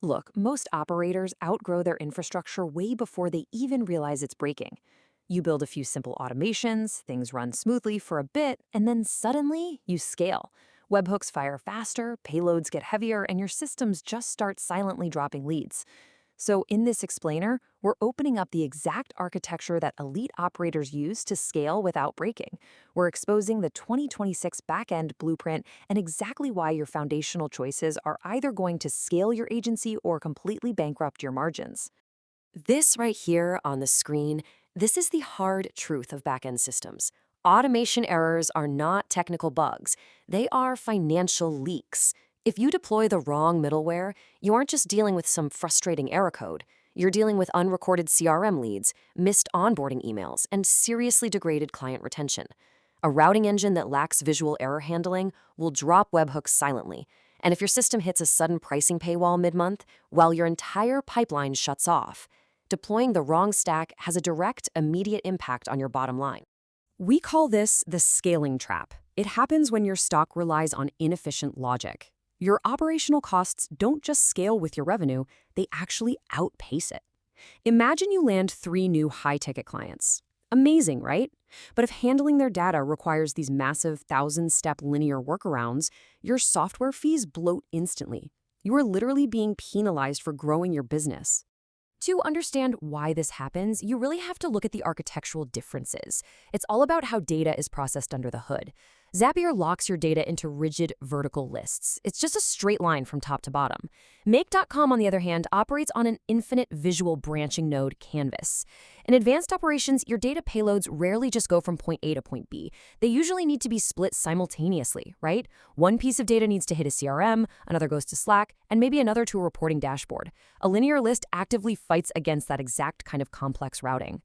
Look, most operators outgrow their infrastructure way before they even realize it's breaking. You build a few simple automations, things run smoothly for a bit, and then suddenly you scale. Webhooks fire faster, payloads get heavier, and your systems just start silently dropping leads. So in this explainer, we're opening up the exact architecture that elite operators use to scale without breaking. We're exposing the 2026 backend blueprint and exactly why your foundational choices are either going to scale your agency or completely bankrupt your margins. This right here on the screen, this is the hard truth of backend systems. Automation errors are not technical bugs. They are financial leaks. If you deploy the wrong middleware, you aren't just dealing with some frustrating error code. You're dealing with unrecorded CRM leads, missed onboarding emails, and seriously degraded client retention. A routing engine that lacks visual error handling will drop webhooks silently. And if your system hits a sudden pricing paywall mid-month, well, your entire pipeline shuts off. Deploying the wrong stack has a direct, immediate impact on your bottom line. We call this the scaling trap. It happens when your stock relies on inefficient logic. Your operational costs don't just scale with your revenue, they actually outpace it. Imagine you land 3 new high-ticket clients. Amazing, right? But if handling their data requires these massive 1,000-step linear workarounds, your software fees bloat instantly. You are literally being penalized for growing your business. To understand why this happens, you really have to look at the architectural differences. It's all about how data is processed under the hood. Zapier locks your data into rigid vertical lists. It's just a straight line from top to bottom. Make.com, on the other hand, operates on an infinite visual branching node canvas. In advanced operations, your data payloads rarely just go from point A to point B. They usually need to be split simultaneously, right? One piece of data needs to hit a CRM, another goes to Slack, and maybe another to a reporting dashboard. A linear list actively fights against that exact kind of complex routing.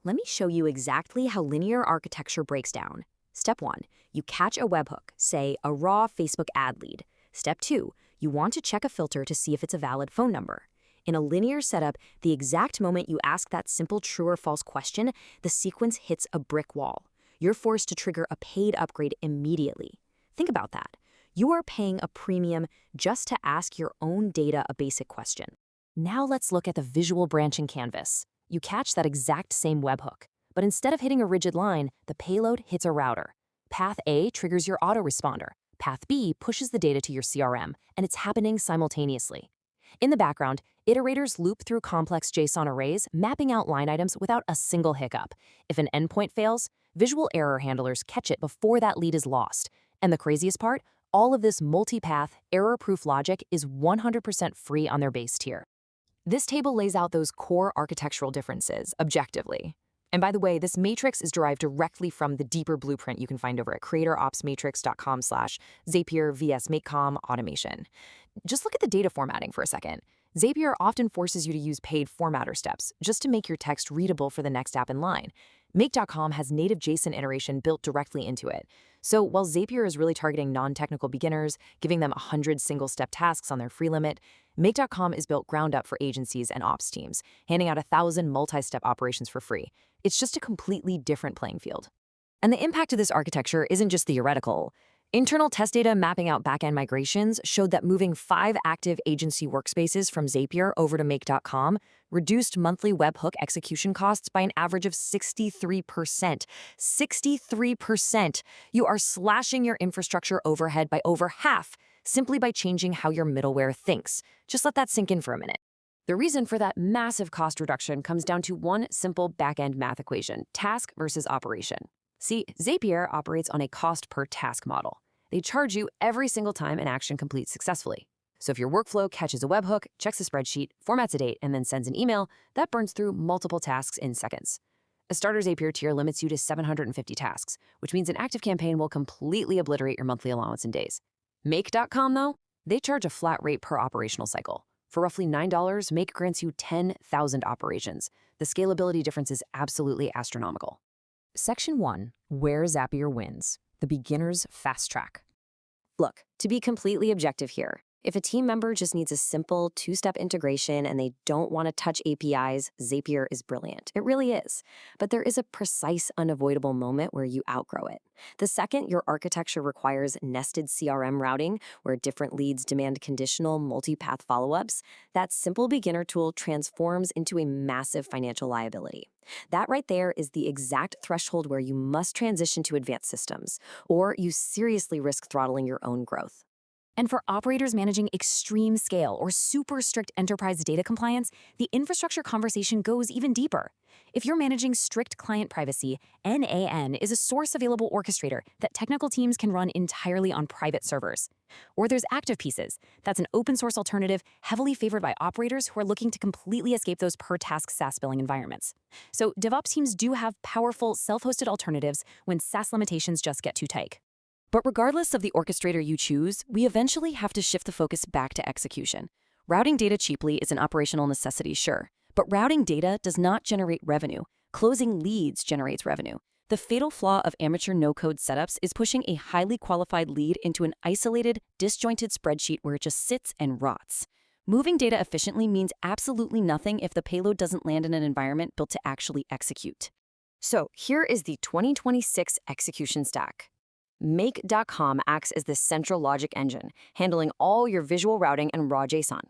Let me show you exactly how linear architecture breaks down. Step 1, you catch a webhook, say a raw Facebook ad lead. Step 2, you want to check a filter to see if it's a valid phone number. In a linear setup, the exact moment you ask that simple true or false question, the sequence hits a brick wall. You're forced to trigger a paid upgrade immediately. Think about that. You are paying a premium just to ask your own data a basic question. Now let's look at the visual branching canvas. You catch that exact same webhook, but instead of hitting a rigid line, the payload hits a router. Path A triggers your autoresponder. Path B pushes the data to your CRM, and it's happening simultaneously. In the background, iterators loop through complex JSON arrays, mapping out line items without a single hiccup. If an endpoint fails, visual error handlers catch it before that lead is lost. And the craziest part, all of this multi-path, error-proof logic is 100% free on their base tier. This table lays out those core architectural differences objectively. And by the way, this matrix is derived directly from the deeper blueprint you can find over at creatoropsmatrix.com/Zapier vs Makecom automation. Just look at the data formatting for a second. Zapier often forces you to use paid formatter steps just to make your text readable for the next app in line. Make.com has native JSON iteration built directly into it. So while Zapier is really targeting non-technical beginners, giving them 100 single-step tasks on their free limit, Make.com is built ground up for agencies and ops teams, handing out 1,000 multi-step operations for free. It's just a completely different playing field. And the impact of this architecture isn't just theoretical. Internal test data mapping out backend migrations showed that moving 5 active agency workspaces from Zapier over to Make.com reduced monthly webhook execution costs by an average of 63%. 63%! You are slashing your infrastructure overhead by over half simply by changing how your middleware thinks. Just let that sink in for a minute. The reason for that massive cost reduction comes down to one simple backend math equation: task versus operation. See, Zapier operates on a cost-per-task model. They charge you every single time an action completes successfully. So if your workflow catches a webhook, checks a spreadsheet, formats a date, and then sends an email, that burns through multiple tasks in seconds. A starter Zapier tier limits you to 750 tasks, which means an active campaign will completely obliterate your monthly allowance in days. Make.com, though, they charge a flat rate per operational cycle. For roughly $9, Make grants you 10,000 operations. The scalability difference is absolutely astronomical. Section 1, Where Zapier Wins, the beginner's fast track. Look, to be completely objective here, If a team member just needs a simple two-step integration and they don't want to touch APIs, Zapier is brilliant. It really is. But there is a precise, unavoidable moment where you outgrow it. The second your architecture requires nested CRM routing, where different leads demand conditional multi-path follow-ups, that simple beginner tool transforms into a massive financial liability. That right there is the exact threshold where you must transition to advanced systems, or you seriously risk throttling your own growth. And for operators managing extreme scale or super strict enterprise data compliance, the infrastructure conversation goes even deeper. If you're managing strict client privacy, NAN is a source-available orchestrator that technical teams can run entirely on private servers. Or there's Activepieces. That's an open-source alternative heavily favored by operators who are looking to completely escape those per-task SaaS billing environments. So DevOps teams do have powerful, self-hosted alternatives when SaaS limitations just get too tight. But regardless of the orchestrator you choose, we eventually have to shift the focus back to execution. Routing data cheaply is an operational necessity, sure, but routing data does not generate revenue. Closing leads generates revenue. The fatal flaw of amateur no-code setups is pushing a highly qualified lead into an isolated, disjointed spreadsheet where it just sits and rots. Moving data efficiently means absolutely nothing if the payload doesn't land in an environment built to actually execute. So here is the 2026 execution stack. Make.com acts as the central logic engine, handling all your visual routing and raw JSON.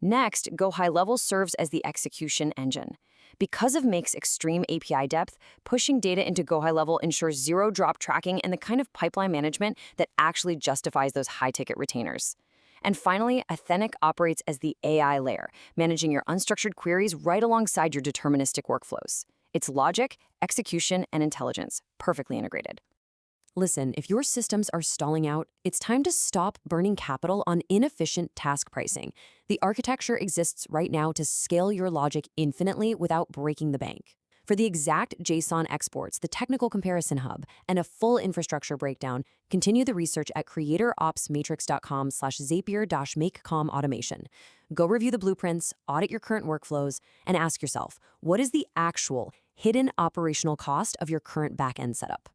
Next, GoHighLevel serves as the execution engine. Because of Make's extreme API depth, pushing data into GoHighLevel ensures zero-drop tracking and the kind of pipeline management that actually justifies those high-ticket retainers. And finally, Authentic operates as the AI layer, managing your unstructured queries right alongside your deterministic workflows. It's logic, execution, and intelligence, perfectly integrated. Listen, if your systems are stalling out, it's time to stop burning capital on inefficient task pricing. The architecture exists right now to scale your logic infinitely without breaking the bank. For the exact JSON exports, the technical comparison hub, and a full infrastructure breakdown, continue the research at creatoropsmatrix.com/Zapier-MakeCom automation. Go review the blueprints, audit your current workflows, and ask yourself, what is the actual hidden operational cost of your current backend setup?